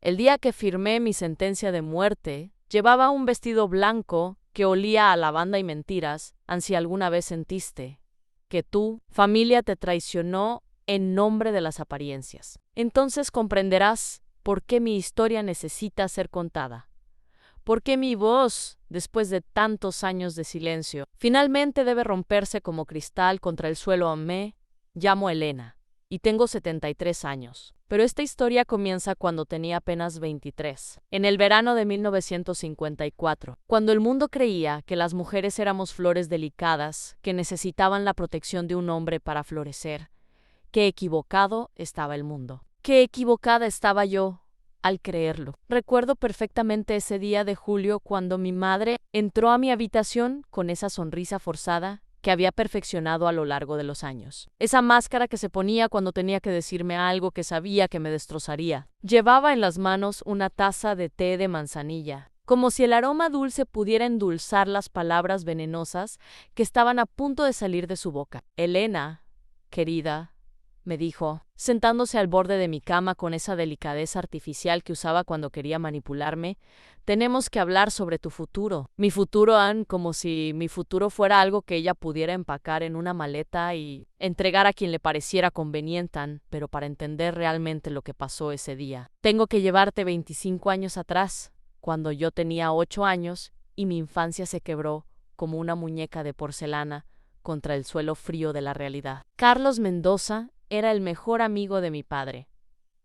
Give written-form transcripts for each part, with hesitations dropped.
El día que firmé mi sentencia de muerte, llevaba un vestido blanco que olía a lavanda y mentiras, si alguna vez sentiste que tu familia te traicionó en nombre de las apariencias. Entonces comprenderás por qué mi historia necesita ser contada. ¿Por qué mi voz, después de tantos años de silencio, finalmente debe romperse como cristal contra el suelo? Me llamo Elena y tengo 73 años. Pero esta historia comienza cuando tenía apenas 23, en el verano de 1954, cuando el mundo creía que las mujeres éramos flores delicadas que necesitaban la protección de un hombre para florecer. Qué equivocado estaba el mundo. Qué equivocada estaba yo al creerlo. Recuerdo perfectamente ese día de julio cuando mi madre entró a mi habitación con esa sonrisa forzada que había perfeccionado a lo largo de los años. Esa máscara que se ponía cuando tenía que decirme algo que sabía que me destrozaría. Llevaba en las manos una taza de té de manzanilla, como si el aroma dulce pudiera endulzar las palabras venenosas que estaban a punto de salir de su boca. Elena, querida, me dijo, sentándose al borde de mi cama con esa delicadeza artificial que usaba cuando quería manipularme, tenemos que hablar sobre tu futuro. Mi futuro, Anne, como si mi futuro fuera algo que ella pudiera empacar en una maleta y entregar a quien le pareciera conveniente, Anne, pero para entender realmente lo que pasó ese día. Tengo que llevarte 25 años atrás, cuando yo tenía 8 años y mi infancia se quebró como una muñeca de porcelana contra el suelo frío de la realidad. Carlos Mendoza era el mejor amigo de mi padre,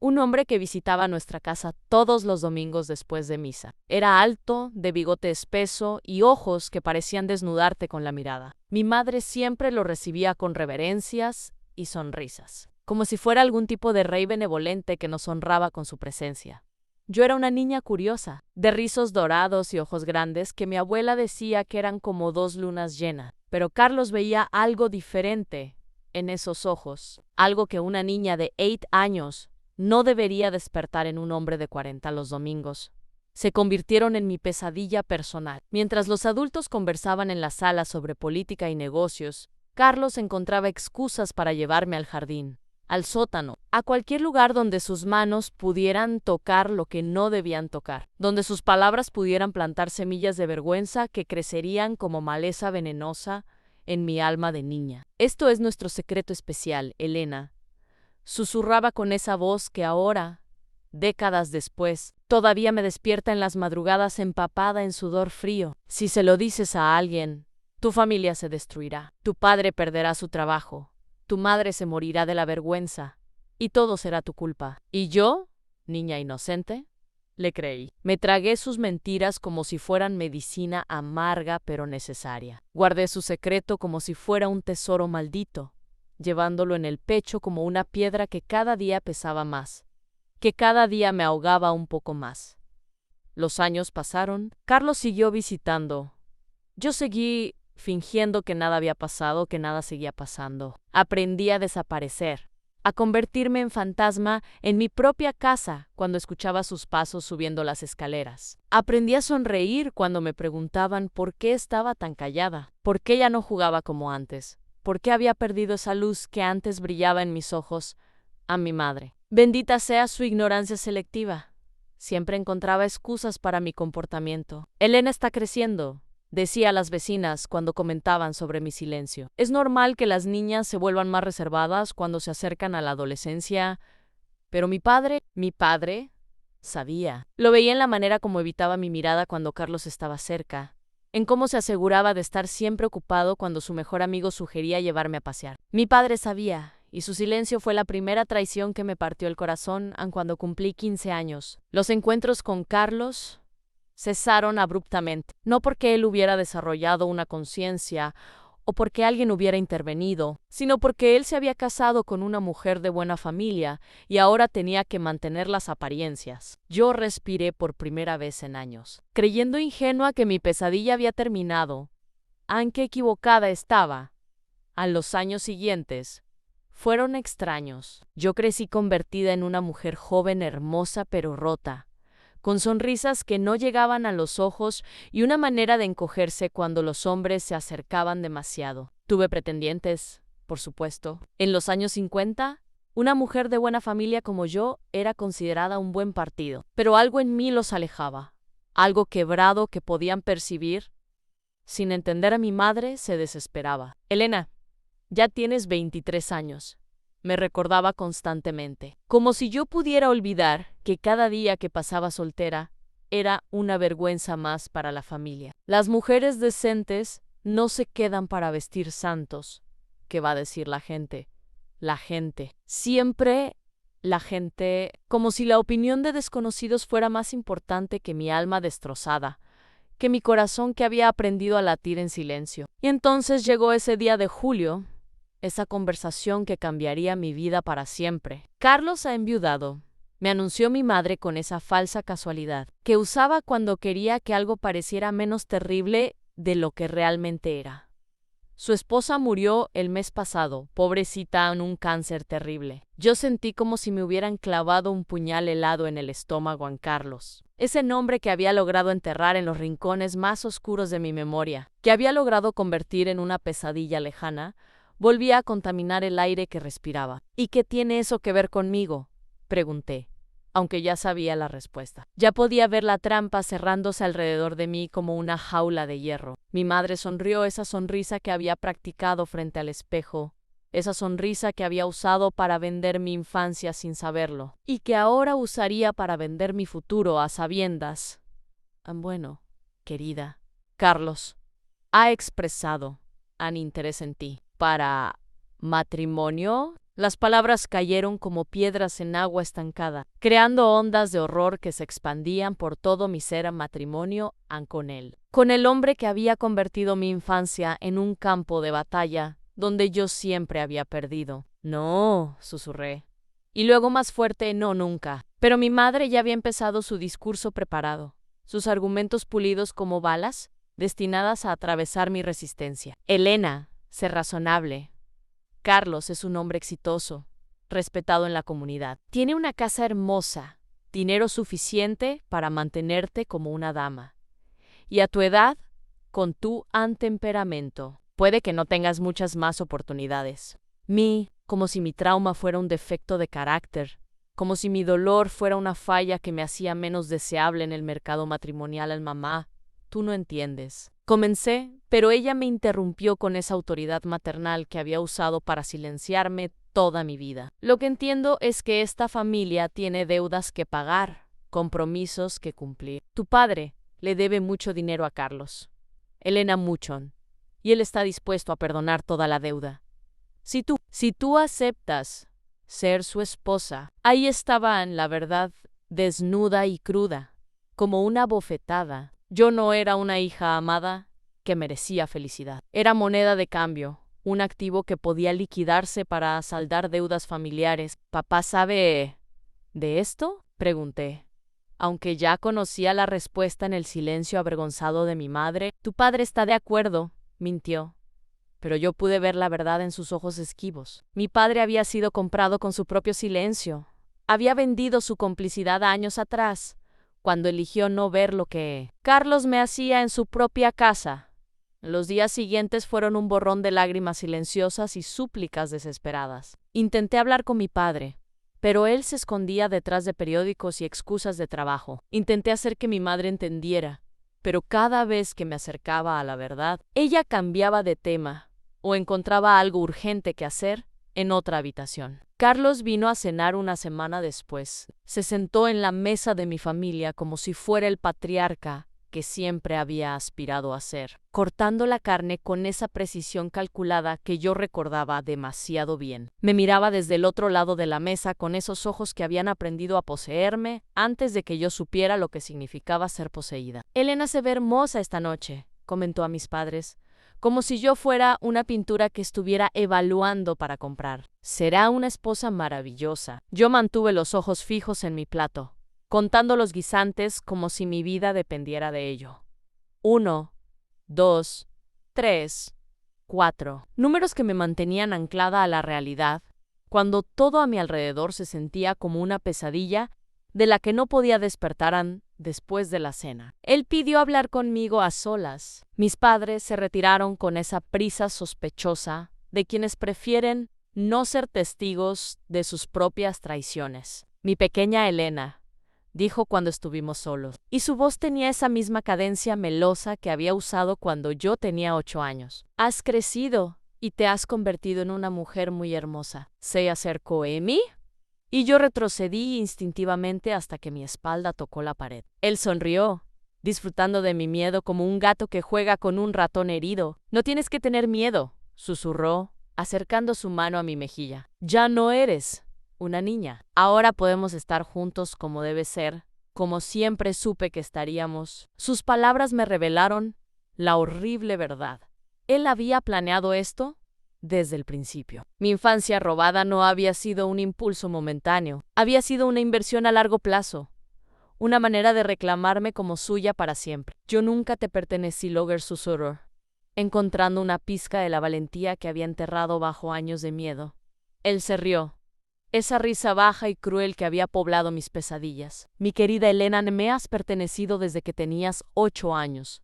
un hombre que visitaba nuestra casa todos los domingos después de misa. Era alto, de bigote espeso y ojos que parecían desnudarte con la mirada. Mi madre siempre lo recibía con reverencias y sonrisas, como si fuera algún tipo de rey benevolente que nos honraba con su presencia. Yo era una niña curiosa, de rizos dorados y ojos grandes que mi abuela decía que eran como 2 lunas llenas, pero Carlos veía algo diferente en esos ojos, algo que una niña de 8 años no debería despertar en un hombre de 40 los domingos. Se convirtieron en mi pesadilla personal. Mientras los adultos conversaban en la sala sobre política y negocios, Carlos encontraba excusas para llevarme al jardín, al sótano, a cualquier lugar donde sus manos pudieran tocar lo que no debían tocar, donde sus palabras pudieran plantar semillas de vergüenza que crecerían como maleza venenosa en mi alma de niña. Esto es nuestro secreto especial, Elena, susurraba con esa voz que ahora, décadas después, todavía me despierta en las madrugadas empapada en sudor frío. Si se lo dices a alguien, tu familia se destruirá, tu padre perderá su trabajo, tu madre se morirá de la vergüenza, y todo será tu culpa. ¿Y yo, niña inocente? Le creí. Me tragué sus mentiras como si fueran medicina amarga pero necesaria. Guardé su secreto como si fuera un tesoro maldito, llevándolo en el pecho como una piedra que cada día pesaba más, que cada día me ahogaba un poco más. Los años pasaron, Carlos siguió visitando. Yo seguí fingiendo que nada había pasado, que nada seguía pasando. Aprendí a desaparecer, a convertirme en fantasma en mi propia casa cuando escuchaba sus pasos subiendo las escaleras. Aprendí a sonreír cuando me preguntaban por qué estaba tan callada, por qué ya no jugaba como antes, por qué había perdido esa luz que antes brillaba en mis ojos. A mi madre, bendita sea su ignorancia selectiva, siempre encontraba excusas para mi comportamiento. Elena está creciendo, decía a las vecinas cuando comentaban sobre mi silencio. Es normal que las niñas se vuelvan más reservadas cuando se acercan a la adolescencia, pero mi padre, sabía. Lo veía en la manera como evitaba mi mirada cuando Carlos estaba cerca, en cómo se aseguraba de estar siempre ocupado cuando su mejor amigo sugería llevarme a pasear. Mi padre sabía, y su silencio fue la primera traición que me partió el corazón cuando cumplí 15 años. Los encuentros con Carlos cesaron abruptamente, no porque él hubiera desarrollado una conciencia o porque alguien hubiera intervenido, sino porque él se había casado con una mujer de buena familia y ahora tenía que mantener las apariencias. Yo respiré por primera vez en años, creyendo ingenua que mi pesadilla había terminado, aunque equivocada estaba. A los años siguientes fueron extraños. Yo crecí convertida en una mujer joven, hermosa pero rota, con sonrisas que no llegaban a los ojos y una manera de encogerse cuando los hombres se acercaban demasiado. Tuve pretendientes, por supuesto. En los años 50, Una mujer de buena familia como yo era considerada un buen partido, pero algo en mí los alejaba, algo quebrado que podían percibir. Sin entender a mi madre, se desesperaba. Elena, ya tienes 23 años, me recordaba constantemente, como si yo pudiera olvidar que cada día que pasaba soltera era una vergüenza más para la familia. Las mujeres decentes no se quedan para vestir santos. ¿Qué va a decir la gente? La gente. Siempre la gente, como si la opinión de desconocidos fuera más importante que mi alma destrozada, que mi corazón que había aprendido a latir en silencio. Y entonces llegó ese día de julio, esa conversación que cambiaría mi vida para siempre. Carlos ha enviudado, me anunció mi madre con esa falsa casualidad, que usaba cuando quería que algo pareciera menos terrible de lo que realmente era. Su esposa murió el mes pasado, pobrecita, en un cáncer terrible. Yo sentí como si me hubieran clavado un puñal helado en el estómago a Carlos. Ese nombre que había logrado enterrar en los rincones más oscuros de mi memoria, que había logrado convertir en una pesadilla lejana, volvía a contaminar el aire que respiraba. ¿Y qué tiene eso que ver conmigo?, pregunté, aunque ya sabía la respuesta. Ya podía ver la trampa cerrándose alrededor de mí como una jaula de hierro. Mi madre sonrió, esa sonrisa que había practicado frente al espejo, esa sonrisa que había usado para vender mi infancia sin saberlo, y que ahora usaría para vender mi futuro a sabiendas. Bueno, querida, Carlos ha expresado un interés en ti. ¿Para matrimonio? Las palabras cayeron como piedras en agua estancada, creando ondas de horror que se expandían por todo mi ser. A matrimonio con él, con el hombre que había convertido mi infancia en un campo de batalla donde yo siempre había perdido. No, susurré. Y luego más fuerte, no, nunca. Pero mi madre ya había empezado su discurso preparado, sus argumentos pulidos como balas, destinadas a atravesar mi resistencia. Elena, sé razonable. Carlos es un hombre exitoso, respetado en la comunidad. Tiene una casa hermosa, dinero suficiente para mantenerte como una dama. Y a tu edad, con tu temperamento, puede que no tengas muchas más oportunidades. Como si mi trauma fuera un defecto de carácter, como si mi dolor fuera una falla que me hacía menos deseable en el mercado matrimonial. Mamá, tú no entiendes. Comencé, pero ella me interrumpió con esa autoridad maternal que había usado para silenciarme toda mi vida. Lo que entiendo es que esta familia tiene deudas que pagar, compromisos que cumplir. Tu padre le debe mucho dinero a Carlos, Elena mucho, y él está dispuesto a perdonar toda la deuda. Si tú aceptas ser su esposa, ahí estaba en la verdad desnuda y cruda, como una bofetada. Yo no era una hija amada que merecía felicidad. Era moneda de cambio, un activo que podía liquidarse para saldar deudas familiares. ¿Papá sabe de esto?, pregunté, aunque ya conocía la respuesta en el silencio avergonzado de mi madre. Tu padre está de acuerdo, mintió. Pero yo pude ver la verdad en sus ojos esquivos. Mi padre había sido comprado con su propio silencio. Había vendido su complicidad años atrás, cuando eligió no ver lo que Carlos me hacía en su propia casa. Los días siguientes fueron un borrón de lágrimas silenciosas y súplicas desesperadas. Intenté hablar con mi padre, pero él se escondía detrás de periódicos y excusas de trabajo. Intenté hacer que mi madre entendiera, pero cada vez que me acercaba a la verdad, ella cambiaba de tema o encontraba algo urgente que hacer en otra habitación. Carlos vino a cenar una semana después. Se sentó en la mesa de mi familia como si fuera el patriarca que siempre había aspirado a ser, cortando la carne con esa precisión calculada que yo recordaba demasiado bien. Me miraba desde el otro lado de la mesa con esos ojos que habían aprendido a poseerme antes de que yo supiera lo que significaba ser poseída. Elena se ve hermosa esta noche, comentó a mis padres, como si yo fuera una pintura que estuviera evaluando para comprar. Será una esposa maravillosa. Yo mantuve los ojos fijos en mi plato, contando los guisantes como si mi vida dependiera de ello. 1, 2, 3, 4. Números que me mantenían anclada a la realidad, cuando todo a mi alrededor se sentía como una pesadilla de la que no podía despertar después de la cena. Él pidió hablar conmigo a solas. Mis padres se retiraron con esa prisa sospechosa de quienes prefieren no ser testigos de sus propias traiciones. Mi pequeña Elena, dijo cuando estuvimos solos, y su voz tenía esa misma cadencia melosa que había usado cuando yo tenía 8 años. Has crecido y te has convertido en una mujer muy hermosa. ¿Se acercó Amy? Y yo retrocedí instintivamente hasta que mi espalda tocó la pared. Él sonrió, disfrutando de mi miedo como un gato que juega con un ratón herido. No tienes que tener miedo, susurró, acercando su mano a mi mejilla. Ya no eres una niña. Ahora podemos estar juntos como debe ser, como siempre supe que estaríamos. Sus palabras me revelaron la horrible verdad. ¿Él había planeado esto? Desde el principio. Mi infancia robada no había sido un impulso momentáneo, había sido una inversión a largo plazo, una manera de reclamarme como suya para siempre. Yo nunca te pertenecí, Loger susurró, encontrando una pizca de la valentía que había enterrado bajo años de miedo. Él se rió, esa risa baja y cruel que había poblado mis pesadillas. Mi querida Elena, me has pertenecido desde que tenías 8 años.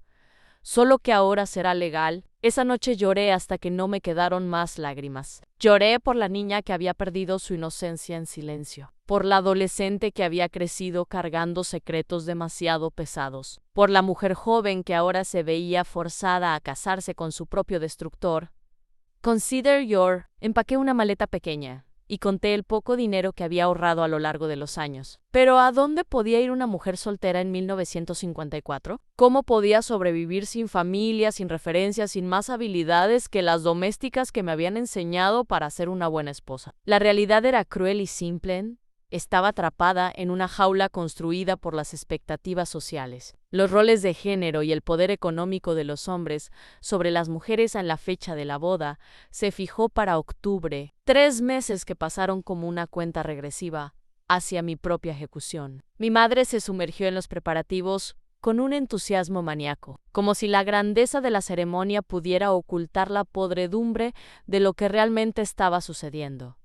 Solo que ahora será legal. Esa noche lloré hasta que no me quedaron más lágrimas. Lloré por la niña que había perdido su inocencia en silencio, por la adolescente que había crecido cargando secretos demasiado pesados, por la mujer joven que ahora se veía forzada a casarse con su propio destructor. Consider your... Empaqué una maleta pequeña y conté el poco dinero que había ahorrado a lo largo de los años. Pero ¿a dónde podía ir una mujer soltera en 1954? ¿Cómo podía sobrevivir sin familia, sin referencias, sin más habilidades que las domésticas que me habían enseñado para ser una buena esposa? La realidad era cruel y simple. Estaba atrapada en una jaula construida por las expectativas sociales, los roles de género y el poder económico de los hombres sobre las mujeres en la fecha de la boda se fijó para octubre, 3 meses que pasaron como una cuenta regresiva hacia mi propia ejecución. Mi madre se sumergió en los preparativos con un entusiasmo maníaco, como si la grandeza de la ceremonia pudiera ocultar la podredumbre de lo que realmente estaba sucediendo.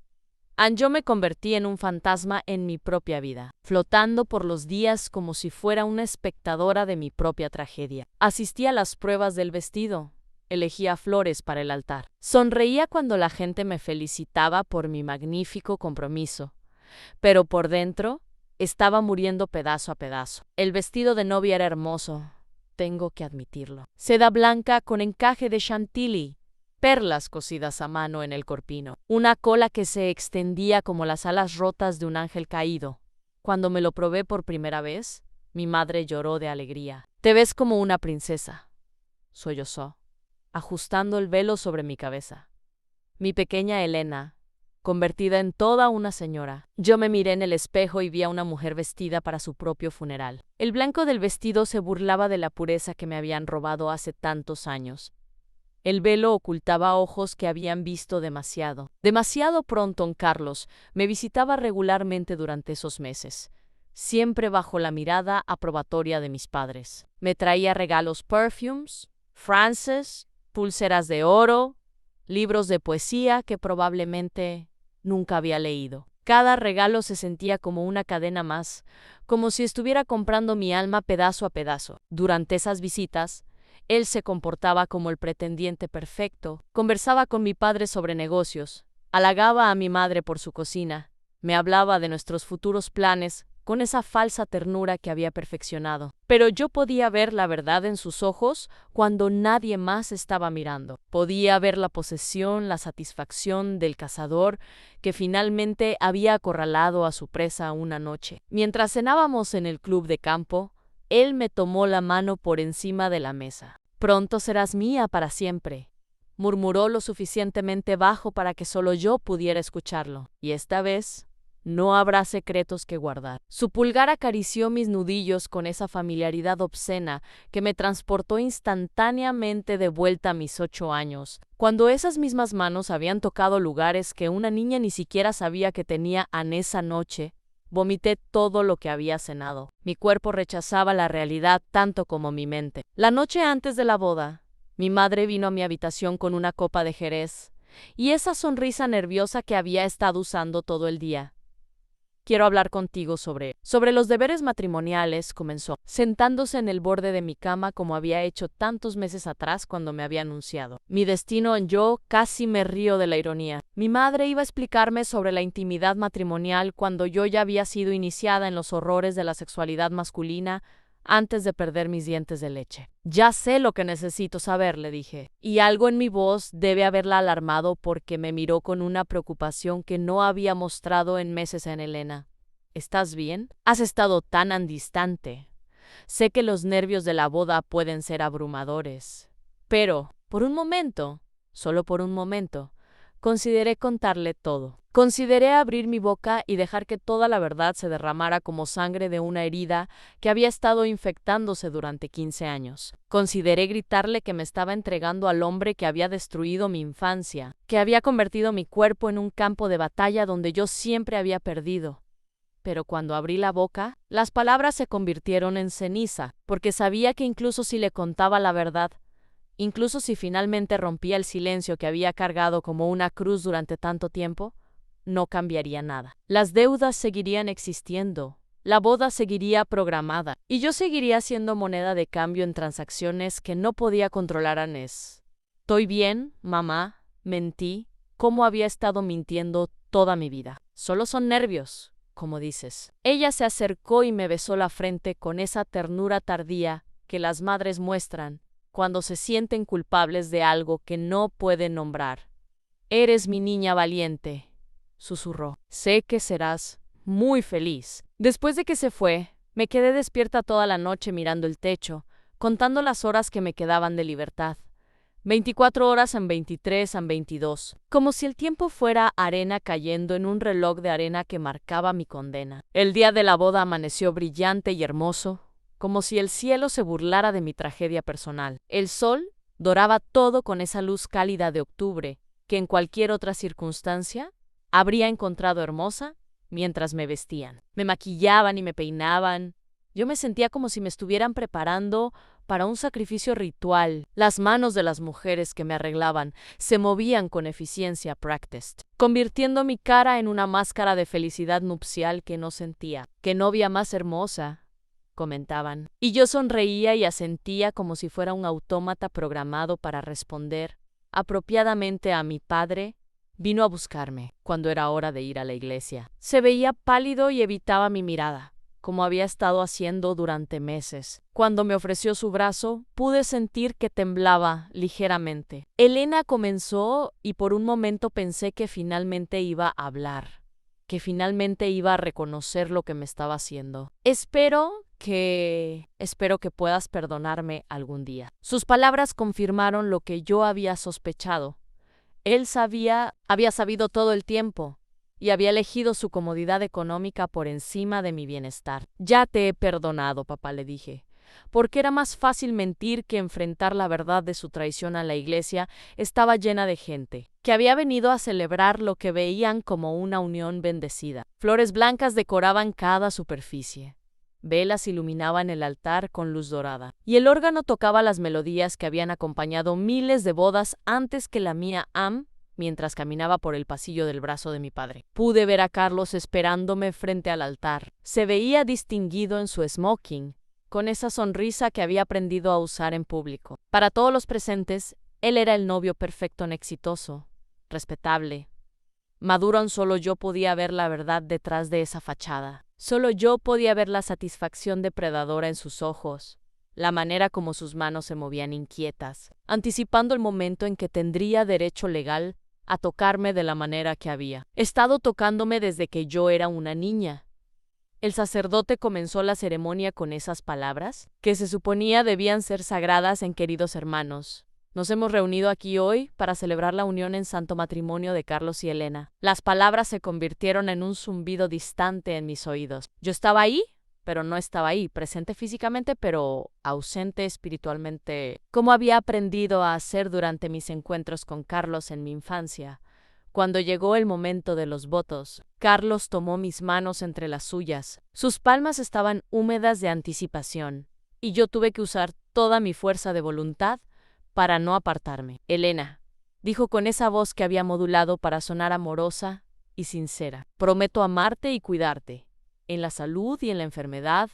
Yo me convertí en un fantasma en mi propia vida, flotando por los días como si fuera una espectadora de mi propia tragedia. Asistí a las pruebas del vestido, elegía flores para el altar. Sonreía cuando la gente me felicitaba por mi magnífico compromiso, pero por dentro estaba muriendo pedazo a pedazo. El vestido de novia era hermoso, tengo que admitirlo. Seda blanca con encaje de chantilly, perlas cosidas a mano en el corpino, una cola que se extendía como las alas rotas de un ángel caído. Cuando me lo probé por primera vez, mi madre lloró de alegría. Te ves como una princesa, sollozó, ajustando el velo sobre mi cabeza. Mi pequeña Elena, convertida en toda una señora. Yo me miré en el espejo y vi a una mujer vestida para su propio funeral. El blanco del vestido se burlaba de la pureza que me habían robado hace tantos años. El velo ocultaba ojos que habían visto demasiado. Demasiado pronto, don Carlos me visitaba regularmente durante esos meses, siempre bajo la mirada aprobatoria de mis padres. Me traía regalos perfumes, frances, pulseras de oro, libros de poesía que probablemente nunca había leído. Cada regalo se sentía como una cadena más, como si estuviera comprando mi alma pedazo a pedazo. Durante esas visitas, él se comportaba como el pretendiente perfecto, conversaba con mi padre sobre negocios, halagaba a mi madre por su cocina, me hablaba de nuestros futuros planes con esa falsa ternura que había perfeccionado. Pero yo podía ver la verdad en sus ojos cuando nadie más estaba mirando. Podía ver la posesión, la satisfacción del cazador que finalmente había acorralado a su presa una noche. Mientras cenábamos en el club de campo, él me tomó la mano por encima de la mesa. Pronto serás mía para siempre, murmuró lo suficientemente bajo para que solo yo pudiera escucharlo. Y esta vez no habrá secretos que guardar. Su pulgar acarició mis nudillos con esa familiaridad obscena que me transportó instantáneamente de vuelta a mis 8 años, cuando esas mismas manos habían tocado lugares que una niña ni siquiera sabía que tenía en esa noche. Vomité todo lo que había cenado. Mi cuerpo rechazaba la realidad tanto como mi mente. La noche antes de la boda, mi madre vino a mi habitación con una copa de jerez y esa sonrisa nerviosa que había estado usando todo el día. quiero hablar contigo sobre los deberes matrimoniales, comenzó, sentándose en el borde de mi cama como había hecho tantos meses atrás cuando me había anunciado. Mi destino, yo casi me río de la ironía. Mi madre iba a explicarme sobre la intimidad matrimonial cuando yo ya había sido iniciada en los horrores de la sexualidad masculina antes de perder mis dientes de leche. Ya sé lo que necesito saber, le dije, y algo en mi voz debe haberla alarmado porque me miró con una preocupación que no había mostrado en meses en Elena. ¿Estás bien? Has estado tan distante. Sé que los nervios de la boda pueden ser abrumadores, pero, por un momento, solo por un momento, consideré contarle todo. Consideré abrir mi boca y dejar que toda la verdad se derramara como sangre de una herida que había estado infectándose durante 15 años. Consideré gritarle que me estaba entregando al hombre que había destruido mi infancia, que había convertido mi cuerpo en un campo de batalla donde yo siempre había perdido. Pero cuando abrí la boca, las palabras se convirtieron en ceniza, porque sabía que incluso si le contaba la verdad, incluso si finalmente rompía el silencio que había cargado como una cruz durante tanto tiempo, no cambiaría nada. Las deudas seguirían existiendo, la boda seguiría programada, y yo seguiría siendo moneda de cambio en transacciones que no podía controlar Anés. ¿Estoy bien, mamá? Mentí, como había estado mintiendo toda mi vida. Solo son nervios, como dices. Ella se acercó y me besó la frente con esa ternura tardía que las madres muestran cuando se sienten culpables de algo que no pueden nombrar. Eres mi niña valiente, susurró. Sé que serás muy feliz. Después de que se fue, me quedé despierta toda la noche mirando el techo, contando las horas que me quedaban de libertad. 24 horas en 23 en 22, como si el tiempo fuera arena cayendo en un reloj de arena que marcaba mi condena. El día de la boda amaneció brillante y hermoso, como si el cielo se burlara de mi tragedia personal. El sol doraba todo con esa luz cálida de octubre que en cualquier otra circunstancia habría encontrado hermosa mientras me vestían. Me maquillaban y me peinaban. Yo me sentía como si me estuvieran preparando para un sacrificio ritual. Las manos de las mujeres que me arreglaban se movían con eficiencia practiced, convirtiendo mi cara en una máscara de felicidad nupcial que no sentía. ¡Qué novia más hermosa!, comentaban. Y yo sonreía y asentía como si fuera un autómata programado para responder apropiadamente a mi padre. Vino a buscarme cuando era hora de ir a la iglesia. Se veía pálido y evitaba mi mirada, como había estado haciendo durante meses. Cuando me ofreció su brazo, pude sentir que temblaba ligeramente. Elena comenzó y por un momento pensé que finalmente iba a hablar, que finalmente iba a reconocer lo que me estaba haciendo. Espero que puedas perdonarme algún día. Sus palabras confirmaron lo que yo había sospechado. Él había sabido todo el tiempo y había elegido su comodidad económica por encima de mi bienestar. Ya te he perdonado, papá, le dije, porque era más fácil mentir que enfrentar la verdad de su traición a la iglesia. Estaba llena de gente que había venido a celebrar lo que veían como una unión bendecida. Flores blancas decoraban cada superficie. Velas iluminaban el altar con luz dorada, y el órgano tocaba las melodías que habían acompañado miles de bodas antes que la mía, mientras caminaba por el pasillo del brazo de mi padre. Pude ver a Carlos esperándome frente al altar. Se veía distinguido en su smoking, con esa sonrisa que había aprendido a usar en público. Para todos los presentes, él era el novio perfecto, exitoso, respetable. Maduro, solo yo podía ver la verdad detrás de esa fachada. Solo yo podía ver la satisfacción depredadora en sus ojos, la manera como sus manos se movían inquietas, anticipando el momento en que tendría derecho legal a tocarme de la manera que había estado tocándome desde que yo era una niña. El sacerdote comenzó la ceremonia con esas palabras, que se suponía debían ser sagradas en queridos hermanos. Nos hemos reunido aquí hoy para celebrar la unión en santo matrimonio de Carlos y Elena. Las palabras se convirtieron en un zumbido distante en mis oídos. Yo estaba ahí, pero no estaba ahí, presente físicamente, pero ausente espiritualmente, como había aprendido a hacer durante mis encuentros con Carlos en mi infancia. Cuando llegó el momento de los votos, Carlos tomó mis manos entre las suyas. Sus palmas estaban húmedas de anticipación, y yo tuve que usar toda mi fuerza de voluntad para no apartarme. Elena, dijo con esa voz que había modulado para sonar amorosa y sincera. Prometo amarte y cuidarte, en la salud y en la enfermedad,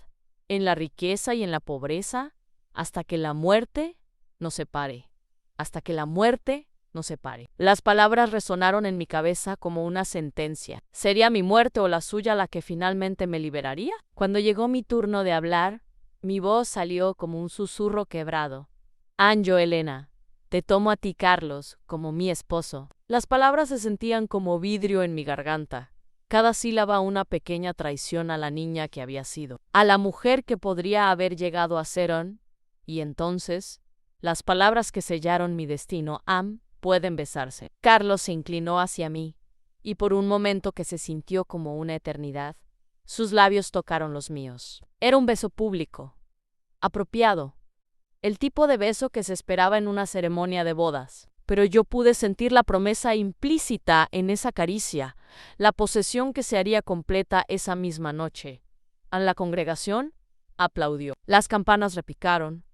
en la riqueza y en la pobreza, hasta que la muerte nos separe. Hasta que la muerte nos separe. Las palabras resonaron en mi cabeza como una sentencia. ¿Sería mi muerte o la suya la que finalmente me liberaría? Cuando llegó mi turno de hablar, mi voz salió como un susurro quebrado. Anjo, Elena, te tomo a ti, Carlos, como mi esposo. Las palabras se sentían como vidrio en mi garganta. Cada sílaba una pequeña traición a la niña que había sido, a la mujer que podría haber llegado a ser. Y entonces, las palabras que sellaron mi destino, pueden besarse. Carlos se inclinó hacia mí, y por un momento que se sintió como una eternidad, sus labios tocaron los míos. Era un beso público, apropiado, el tipo de beso que se esperaba en una ceremonia de bodas. Pero yo pude sentir la promesa implícita en esa caricia, la posesión que se haría completa esa misma noche. A la congregación aplaudió. Las campanas repicaron,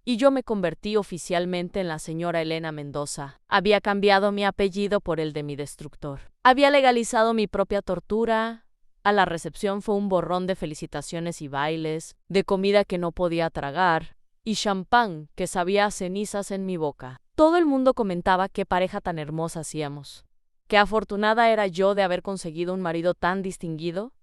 y yo me convertí oficialmente en la señora Elena Mendoza. Había cambiado mi apellido por el de mi destructor. Había legalizado mi propia tortura. A la recepción fue un borrón de felicitaciones y bailes, de comida que no podía tragar, y champán que sabía a cenizas en mi boca. Todo el mundo comentaba qué pareja tan hermosa hacíamos. Qué afortunada era yo de haber conseguido un marido tan distinguido.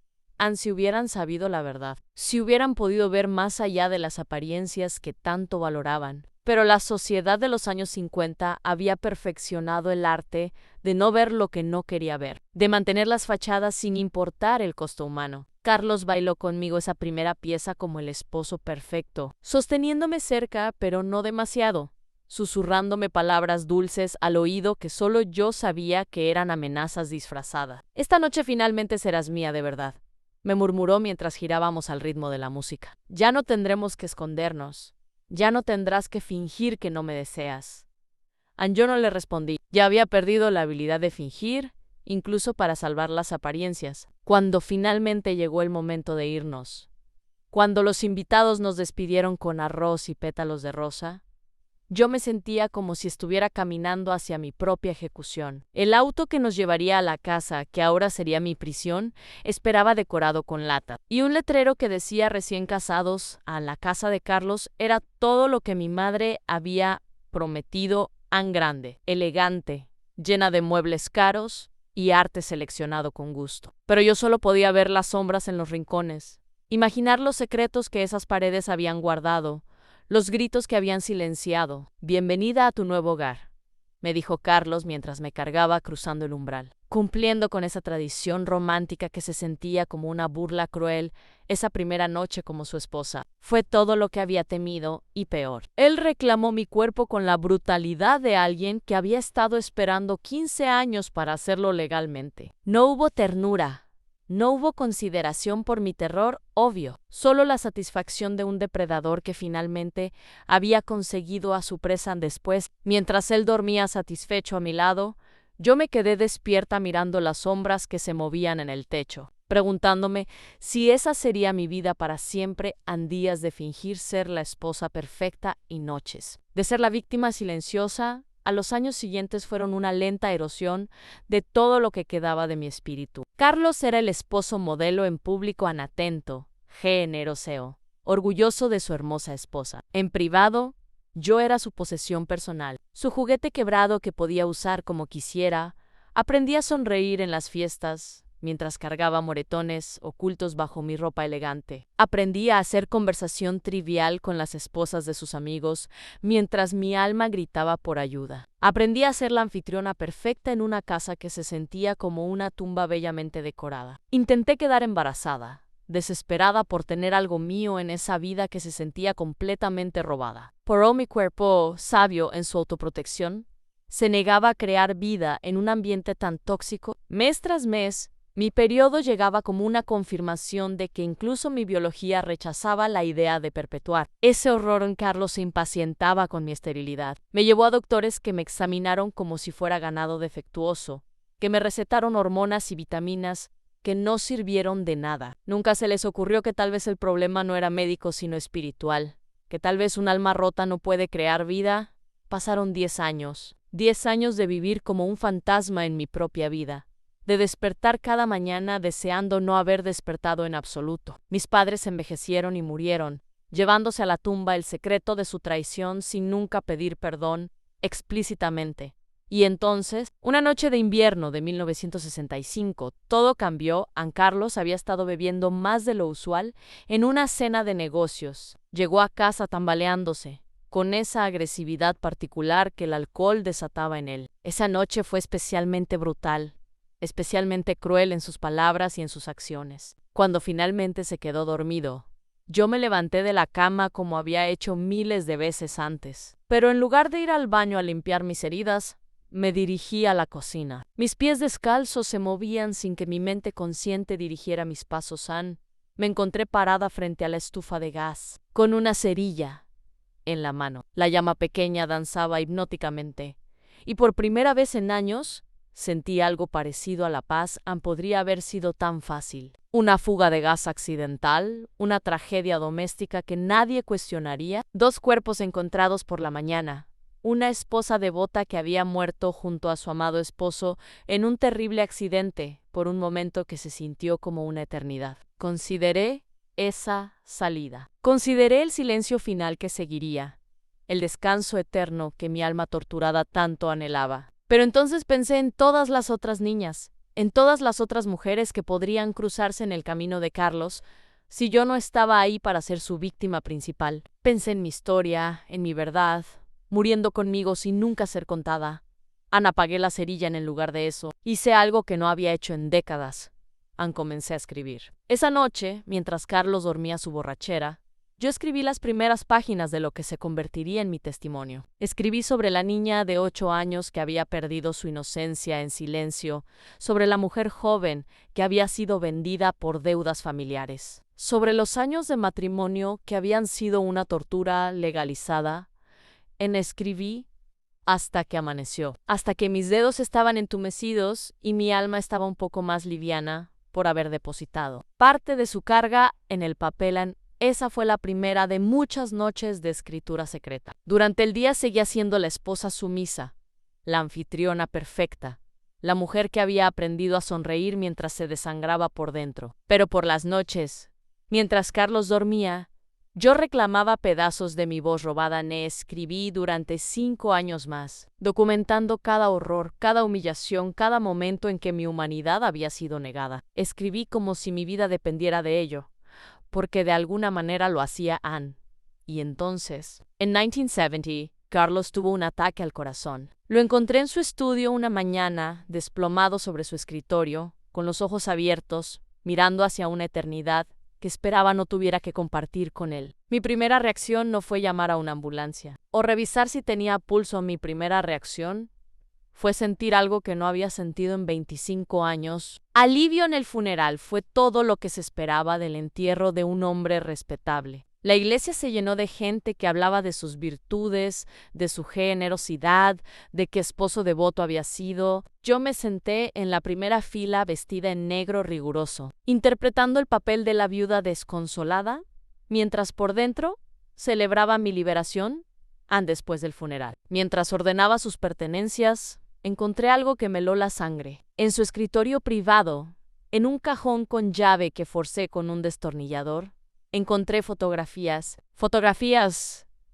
Si hubieran sabido la verdad, si hubieran podido ver más allá de las apariencias que tanto valoraban. Pero la sociedad de los años 50 había perfeccionado el arte de no ver lo que no quería ver, de mantener las fachadas sin importar el costo humano. Carlos bailó conmigo esa primera pieza como el esposo perfecto, sosteniéndome cerca, pero no demasiado, susurrándome palabras dulces al oído que solo yo sabía que eran amenazas disfrazadas. Esta noche finalmente serás mía de verdad, me murmuró mientras girábamos al ritmo de la música. Ya no tendremos que escondernos. Ya no tendrás que fingir que no me deseas. Yo no le respondí. Ya había perdido la habilidad de fingir, incluso para salvar las apariencias. Cuando finalmente llegó el momento de irnos, cuando los invitados nos despidieron con arroz y pétalos de rosa, yo me sentía como si estuviera caminando hacia mi propia ejecución. El auto que nos llevaría a la casa, que ahora sería mi prisión, esperaba decorado con lata. Y un letrero que decía recién casados a la casa de Carlos era todo lo que mi madre había prometido, grande, elegante, llena de muebles caros y arte seleccionado con gusto. Pero yo solo podía ver las sombras en los rincones, imaginar los secretos que esas paredes habían guardado, los gritos que habían silenciado. Bienvenida a tu nuevo hogar, me dijo Carlos mientras me cargaba cruzando el umbral, cumpliendo con esa tradición romántica que se sentía como una burla cruel esa primera noche como su esposa. Fue todo lo que había temido y peor. Él reclamó mi cuerpo con la brutalidad de alguien que había estado esperando 15 años para hacerlo legalmente. No hubo ternura. No hubo consideración por mi terror, obvio, solo la satisfacción de un depredador que finalmente había conseguido a su presa después. Mientras él dormía satisfecho a mi lado, yo me quedé despierta mirando las sombras que se movían en el techo, preguntándome si esa sería mi vida para siempre, en días de fingir ser la esposa perfecta y noches de ser la víctima silenciosa. A los años siguientes fueron una lenta erosión de todo lo que quedaba de mi espíritu. Carlos era el esposo modelo en público anatento, generoso, orgulloso de su hermosa esposa. En privado, yo era su posesión personal, su juguete quebrado que podía usar como quisiera. Aprendí a sonreír en las fiestas, mientras cargaba moretones ocultos bajo mi ropa elegante. Aprendí a hacer conversación trivial con las esposas de sus amigos, mientras mi alma gritaba por ayuda. Aprendí a ser la anfitriona perfecta en una casa que se sentía como una tumba bellamente decorada. Intenté quedar embarazada, desesperada por tener algo mío en esa vida que se sentía completamente robada. Pero mi cuerpo, sabio en su autoprotección, se negaba a crear vida en un ambiente tan tóxico. Mes tras mes, mi periodo llegaba como una confirmación de que incluso mi biología rechazaba la idea de perpetuar. Ese horror en Carlos se impacientaba con mi esterilidad. Me llevó a doctores que me examinaron como si fuera ganado defectuoso, que me recetaron hormonas y vitaminas que no sirvieron de nada. Nunca se les ocurrió que tal vez el problema no era médico sino espiritual, que tal vez un alma rota no puede crear vida. Pasaron 10 años de vivir como un fantasma en mi propia vida, de despertar cada mañana deseando no haber despertado en absoluto. Mis padres envejecieron y murieron, llevándose a la tumba el secreto de su traición sin nunca pedir perdón explícitamente. Y entonces, una noche de invierno de 1965, todo cambió. Carlos había estado bebiendo más de lo usual en una cena de negocios. Llegó a casa tambaleándose, con esa agresividad particular que el alcohol desataba en él. Esa noche fue especialmente brutal, especialmente cruel en sus palabras y en sus acciones. Cuando finalmente se quedó dormido, yo me levanté de la cama como había hecho miles de veces antes. Pero en lugar de ir al baño a limpiar mis heridas, me dirigí a la cocina. Mis pies descalzos se movían sin que mi mente consciente dirigiera mis pasos. Me encontré parada frente a la estufa de gas, con una cerilla en la mano. La llama pequeña danzaba hipnóticamente, y por primera vez en años sentí algo parecido a la paz. Podría haber sido tan fácil. Una fuga de gas accidental, una tragedia doméstica que nadie cuestionaría, 2 cuerpos encontrados por la mañana, una esposa devota que había muerto junto a su amado esposo en un terrible accidente por un momento que se sintió como una eternidad. Consideré esa salida. Consideré el silencio final que seguiría, el descanso eterno que mi alma torturada tanto anhelaba. Pero entonces pensé en todas las otras niñas, en todas las otras mujeres que podrían cruzarse en el camino de Carlos si yo no estaba ahí para ser su víctima principal. Pensé en mi historia, en mi verdad, muriendo conmigo sin nunca ser contada. Apagué la cerilla en el lugar de eso. Hice algo que no había hecho en décadas. Comencé a escribir. Esa noche, mientras Carlos dormía su borrachera, yo escribí las primeras páginas de lo que se convertiría en mi testimonio. Escribí sobre la niña de 8 años que había perdido su inocencia en silencio, sobre la mujer joven que había sido vendida por deudas familiares, sobre los años de matrimonio que habían sido una tortura legalizada. Escribí hasta que amaneció, hasta que mis dedos estaban entumecidos y mi alma estaba un poco más liviana por haber depositado parte de su carga en el papel. Esa fue la primera de muchas noches de escritura secreta. Durante el día seguía siendo la esposa sumisa, la anfitriona perfecta, la mujer que había aprendido a sonreír mientras se desangraba por dentro. Pero por las noches, mientras Carlos dormía, yo reclamaba pedazos de mi voz robada. Escribí durante 5 años más, documentando cada horror, cada humillación, cada momento en que mi humanidad había sido negada. Escribí como si mi vida dependiera de ello, porque de alguna manera lo hacía Anne. Y entonces, en 1970, Carlos tuvo un ataque al corazón. Lo encontré en su estudio una mañana, desplomado sobre su escritorio, con los ojos abiertos, mirando hacia una eternidad que esperaba no tuviera que compartir con él. Mi primera reacción no fue llamar a una ambulancia o revisar si tenía pulso. Mi primera reacción fue sentir algo que no había sentido en 25 años. Alivio en el funeral fue todo lo que se esperaba del entierro de un hombre respetable. La iglesia se llenó de gente que hablaba de sus virtudes, de su generosidad, de qué esposo devoto había sido. Yo me senté en la primera fila vestida en negro riguroso, interpretando el papel de la viuda desconsolada, mientras por dentro celebraba mi liberación después del funeral. Mientras ordenaba sus pertenencias, encontré algo que me heló la sangre. En su escritorio privado, en un cajón con llave que forcé con un destornillador, encontré fotografías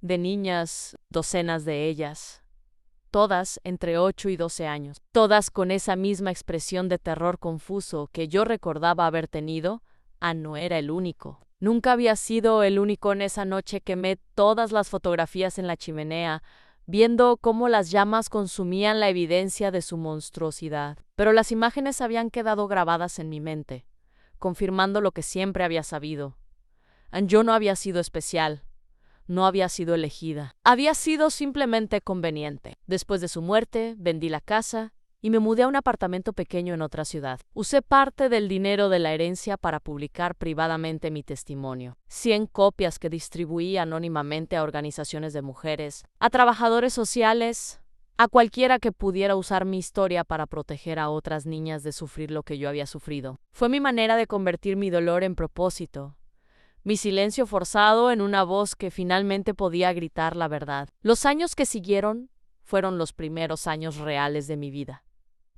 de niñas, docenas de ellas, todas entre 8 y 12 años, todas con esa misma expresión de terror confuso que yo recordaba haber tenido. No era el único. Nunca había sido el único. En esa noche quemé todas las fotografías en la chimenea, viendo cómo las llamas consumían la evidencia de su monstruosidad. Pero las imágenes habían quedado grabadas en mi mente, confirmando lo que siempre había sabido. Yo no había sido especial, no había sido elegida, había sido simplemente conveniente. Después de su muerte, vendí la casa y me mudé a un apartamento pequeño en otra ciudad. Usé parte del dinero de la herencia para publicar privadamente mi testimonio. 100 copias que distribuí anónimamente a organizaciones de mujeres, a trabajadores sociales, a cualquiera que pudiera usar mi historia para proteger a otras niñas de sufrir lo que yo había sufrido. Fue mi manera de convertir mi dolor en propósito, mi silencio forzado en una voz que finalmente podía gritar la verdad. Los años que siguieron fueron los primeros años reales de mi vida.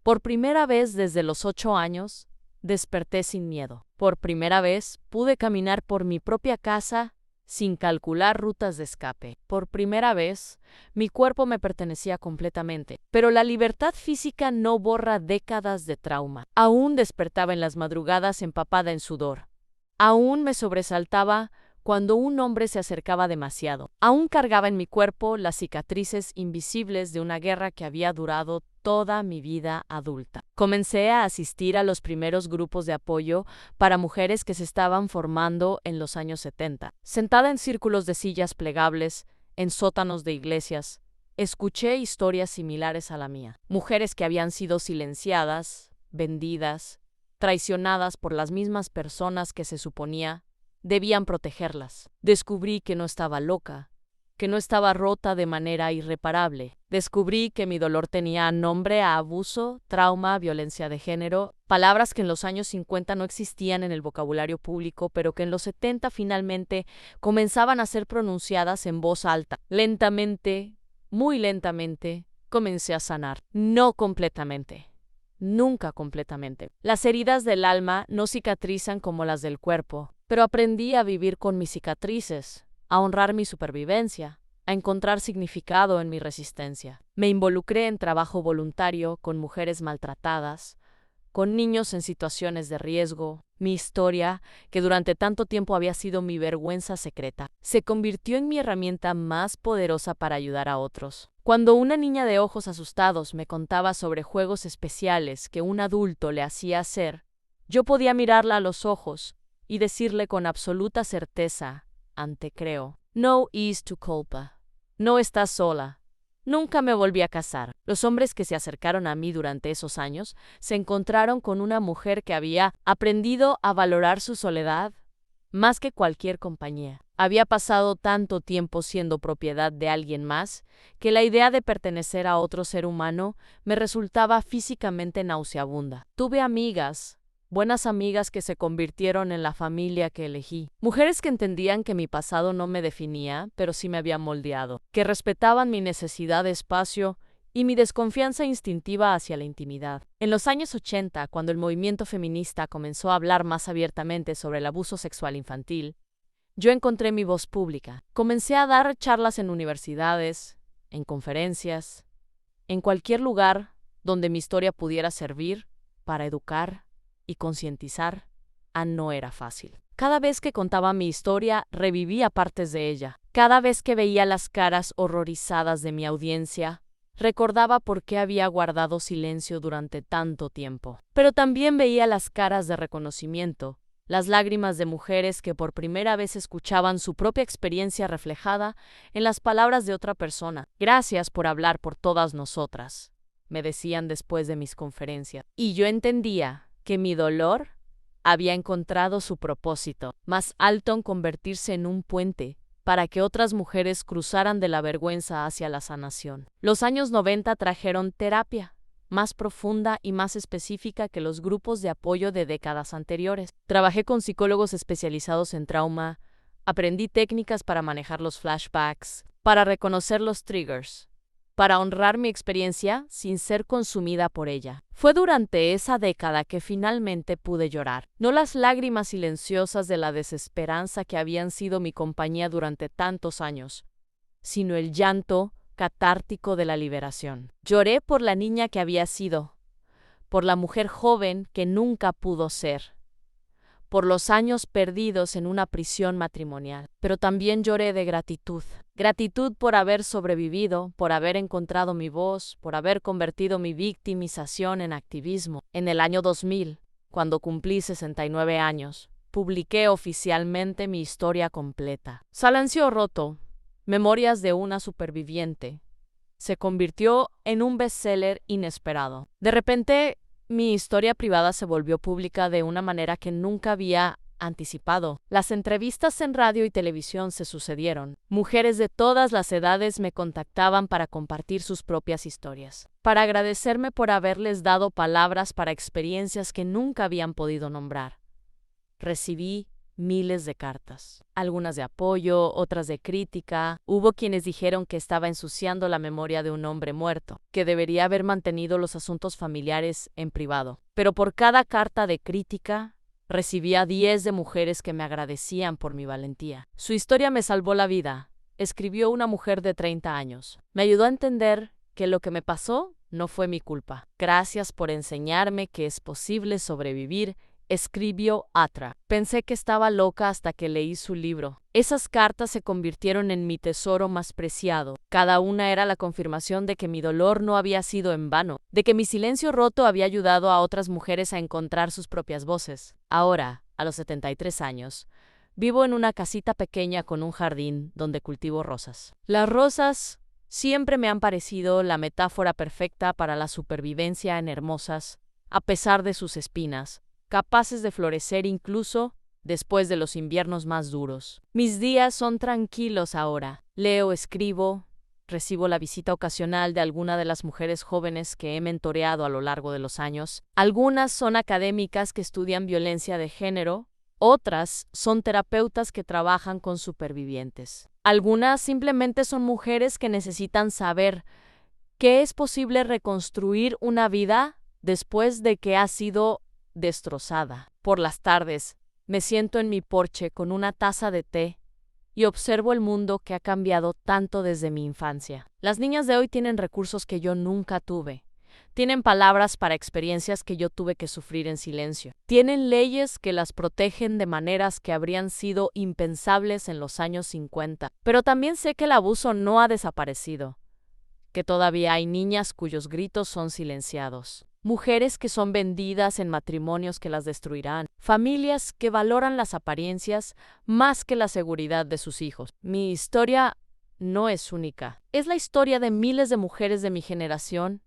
Por primera vez desde los 8 años, desperté sin miedo. Por primera vez pude caminar por mi propia casa sin calcular rutas de escape. Por primera vez, mi cuerpo me pertenecía completamente. Pero la libertad física no borra décadas de trauma. Aún despertaba en las madrugadas empapada en sudor. Aún me sobresaltaba cuando un hombre se acercaba demasiado. Aún cargaba en mi cuerpo las cicatrices invisibles de una guerra que había durado toda mi vida adulta. Comencé a asistir a los primeros grupos de apoyo para mujeres que se estaban formando en los años 70. Sentada en círculos de sillas plegables, en sótanos de iglesias, escuché historias similares a la mía. Mujeres que habían sido silenciadas, vendidas, traicionadas por las mismas personas que se suponía debían protegerlas. Descubrí que no estaba loca, que no estaba rota de manera irreparable. Descubrí que mi dolor tenía nombre a abuso, trauma, violencia de género, palabras que en los años 50 no existían en el vocabulario público, pero que en los 70 finalmente comenzaban a ser pronunciadas en voz alta. Lentamente, muy lentamente, comencé a sanar. No completamente. Nunca completamente. Las heridas del alma no cicatrizan como las del cuerpo, pero aprendí a vivir con mis cicatrices, a honrar mi supervivencia, a encontrar significado en mi resistencia. Me involucré en trabajo voluntario con mujeres maltratadas, con niños en situaciones de riesgo. Mi historia, que durante tanto tiempo había sido mi vergüenza secreta, se convirtió en mi herramienta más poderosa para ayudar a otros. Cuando una niña de ojos asustados me contaba sobre juegos especiales que un adulto le hacía hacer, yo podía mirarla a los ojos y decirle con absoluta certeza, creo, no is tu culpa. No estás sola. Nunca me volví a casar. Los hombres que se acercaron a mí durante esos años se encontraron con una mujer que había aprendido a valorar su soledad más que cualquier compañía. Había pasado tanto tiempo siendo propiedad de alguien más que la idea de pertenecer a otro ser humano me resultaba físicamente nauseabunda. Tuve amigas, buenas amigas que se convirtieron en la familia que elegí. Mujeres que entendían que mi pasado no me definía, pero sí me había moldeado. Que respetaban mi necesidad de espacio y mi desconfianza instintiva hacia la intimidad. En los años 80, cuando el movimiento feminista comenzó a hablar más abiertamente sobre el abuso sexual infantil, yo encontré mi voz pública. Comencé a dar charlas en universidades, en conferencias, en cualquier lugar donde mi historia pudiera servir para educar y concientizar. No era fácil. Cada vez que contaba mi historia, revivía partes de ella. Cada vez que veía las caras horrorizadas de mi audiencia, recordaba por qué había guardado silencio durante tanto tiempo. Pero también veía las caras de reconocimiento, las lágrimas de mujeres que por primera vez escuchaban su propia experiencia reflejada en las palabras de otra persona. Gracias por hablar por todas nosotras, me decían después de mis conferencias. Y yo entendía que mi dolor había encontrado su propósito más alto en convertirse en un puente para que otras mujeres cruzaran de la vergüenza hacia la sanación. Los años 90 trajeron terapia, más profunda y más específica que los grupos de apoyo de décadas anteriores. Trabajé con psicólogos especializados en trauma, aprendí técnicas para manejar los flashbacks, para reconocer los triggers, para honrar mi experiencia sin ser consumida por ella. Fue durante esa década que finalmente pude llorar. No las lágrimas silenciosas de la desesperanza que habían sido mi compañía durante tantos años, sino el llanto catártico de la liberación. Lloré por la niña que había sido, por la mujer joven que nunca pudo ser, por los años perdidos en una prisión matrimonial. Pero también lloré de gratitud. Gratitud por haber sobrevivido, por haber encontrado mi voz, por haber convertido mi victimización en activismo. En el año 2000, cuando cumplí 69 años, publiqué oficialmente mi historia completa. Silencio roto, Memorias de una superviviente, se convirtió en un bestseller inesperado. De repente, mi historia privada se volvió pública de una manera que nunca había anticipado. Las entrevistas en radio y televisión se sucedieron. Mujeres de todas las edades me contactaban para compartir sus propias historias, para agradecerme por haberles dado palabras para experiencias que nunca habían podido nombrar. Recibí miles de cartas, algunas de apoyo, otras de crítica. Hubo quienes dijeron que estaba ensuciando la memoria de un hombre muerto, que debería haber mantenido los asuntos familiares en privado. Pero por cada carta de crítica, recibía 10 de mujeres que me agradecían por mi valentía. Su historia me salvó la vida, escribió una mujer de 30 años. Me ayudó a entender que lo que me pasó no fue mi culpa. Gracias por enseñarme que es posible sobrevivir, escribió Atra. Pensé que estaba loca hasta que leí su libro. Esas cartas se convirtieron en mi tesoro más preciado. Cada una era la confirmación de que mi dolor no había sido en vano, de que mi silencio roto había ayudado a otras mujeres a encontrar sus propias voces. Ahora, a los 73 años, vivo en una casita pequeña con un jardín donde cultivo rosas. Las rosas siempre me han parecido la metáfora perfecta para la supervivencia en Hermosas, a pesar de sus espinas, capaces de florecer incluso después de los inviernos más duros. Mis días son tranquilos ahora. Leo, escribo, recibo la visita ocasional de alguna de las mujeres jóvenes que he mentoreado a lo largo de los años. Algunas son académicas que estudian violencia de género, otras son terapeutas que trabajan con supervivientes. Algunas simplemente son mujeres que necesitan saber que es posible reconstruir una vida después de que ha sido destrozada. Por las tardes, me siento en mi porche con una taza de té y observo el mundo que ha cambiado tanto desde mi infancia. Las niñas de hoy tienen recursos que yo nunca tuve. Tienen palabras para experiencias que yo tuve que sufrir en silencio. Tienen leyes que las protegen de maneras que habrían sido impensables en los años 50. Pero también sé que el abuso no ha desaparecido, que todavía hay niñas cuyos gritos son silenciados. Mujeres que son vendidas en matrimonios que las destruirán. Familias que valoran las apariencias más que la seguridad de sus hijos. Mi historia no es única. Es la historia de miles de mujeres de mi generación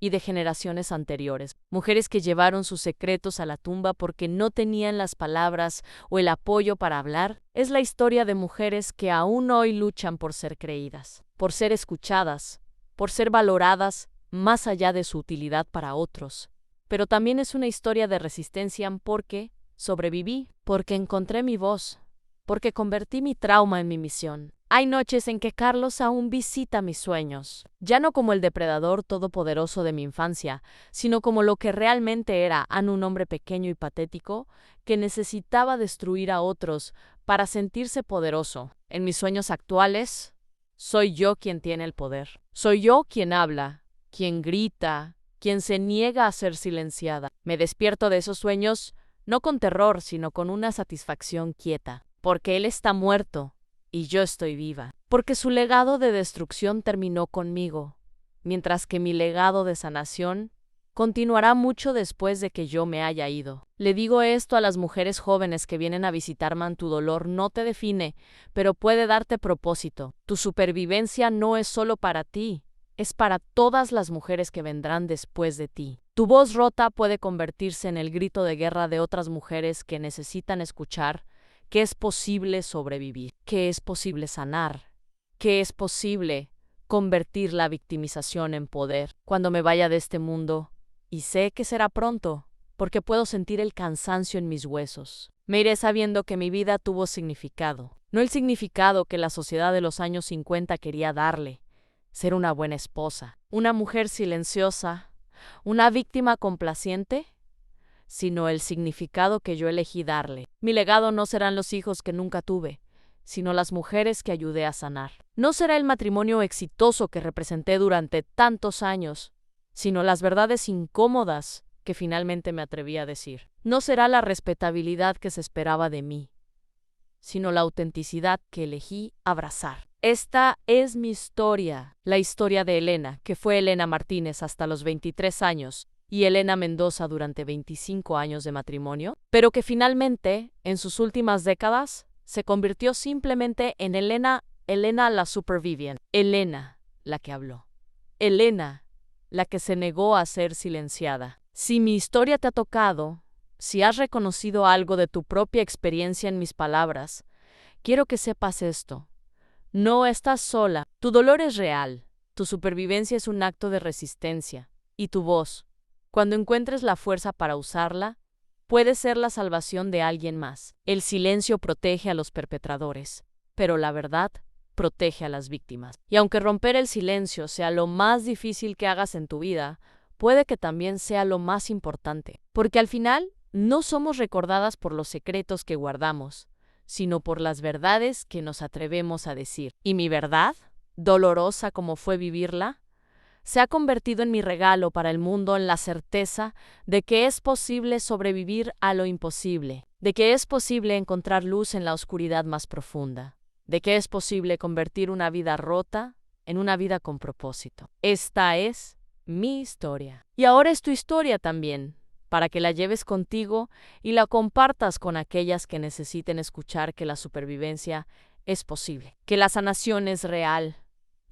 y de generaciones anteriores. Mujeres que llevaron sus secretos a la tumba porque no tenían las palabras o el apoyo para hablar. Es la historia de mujeres que aún hoy luchan por ser creídas, por ser escuchadas, por ser valoradas más allá de su utilidad para otros. Pero también es una historia de resistencia porque sobreviví, porque encontré mi voz, porque convertí mi trauma en mi misión. Hay noches en que Carlos aún visita mis sueños, ya no como el depredador todopoderoso de mi infancia, sino como lo que realmente era, un hombre pequeño y patético que necesitaba destruir a otros para sentirse poderoso. En mis sueños actuales, soy yo quien tiene el poder. Soy yo quien habla, quien grita, quien se niega a ser silenciada. Me despierto de esos sueños no con terror, sino con una satisfacción quieta, porque él está muerto y yo estoy viva, porque su legado de destrucción terminó conmigo, mientras que mi legado de sanación continuará mucho después de que yo me haya ido. Le digo esto a las mujeres jóvenes que vienen a visitarme. Tu dolor no te define, pero puede darte propósito. Tu supervivencia no es solo para ti, es para todas las mujeres que vendrán después de ti. Tu voz rota puede convertirse en el grito de guerra de otras mujeres que necesitan escuchar que es posible sobrevivir, que es posible sanar, que es posible convertir la victimización en poder. Cuando me vaya de este mundo, y sé que será pronto, porque puedo sentir el cansancio en mis huesos, me iré sabiendo que mi vida tuvo significado, no el significado que la sociedad de los años 50 quería darle: ser una buena esposa, una mujer silenciosa, una víctima complaciente, sino el significado que yo elegí darle. Mi legado no serán los hijos que nunca tuve, sino las mujeres que ayudé a sanar. No será el matrimonio exitoso que representé durante tantos años, sino las verdades incómodas que finalmente me atreví a decir. No será la respetabilidad que se esperaba de mí, sino la autenticidad que elegí abrazar. Esta es mi historia, la historia de Elena, que fue Elena Martínez hasta los 23 años, y Elena Mendoza durante 25 años de matrimonio, pero que finalmente, en sus últimas décadas, se convirtió simplemente en Elena la superviviente, Elena la que habló, Elena la que se negó a ser silenciada. Si mi historia te ha tocado, si has reconocido algo de tu propia experiencia en mis palabras, quiero que sepas esto: no estás sola, tu dolor es real, tu supervivencia es un acto de resistencia, y tu voz, cuando encuentres la fuerza para usarla, puede ser la salvación de alguien más. El silencio protege a los perpetradores, pero la verdad protege a las víctimas. Y aunque romper el silencio sea lo más difícil que hagas en tu vida, puede que también sea lo más importante, porque al final no somos recordadas por los secretos que guardamos, sino por las verdades que nos atrevemos a decir. Y mi verdad, dolorosa como fue vivirla, se ha convertido en mi regalo para el mundo, en la certeza de que es posible sobrevivir a lo imposible, de que es posible encontrar luz en la oscuridad más profunda, de que es posible convertir una vida rota en una vida con propósito. Esta es mi historia. Y ahora es tu historia también, para que la lleves contigo y la compartas con aquellas que necesiten escuchar que la supervivencia es posible, que la sanación es real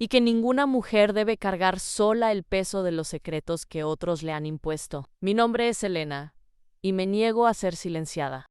y que ninguna mujer debe cargar sola el peso de los secretos que otros le han impuesto. Mi nombre es Elena y me niego a ser silenciada.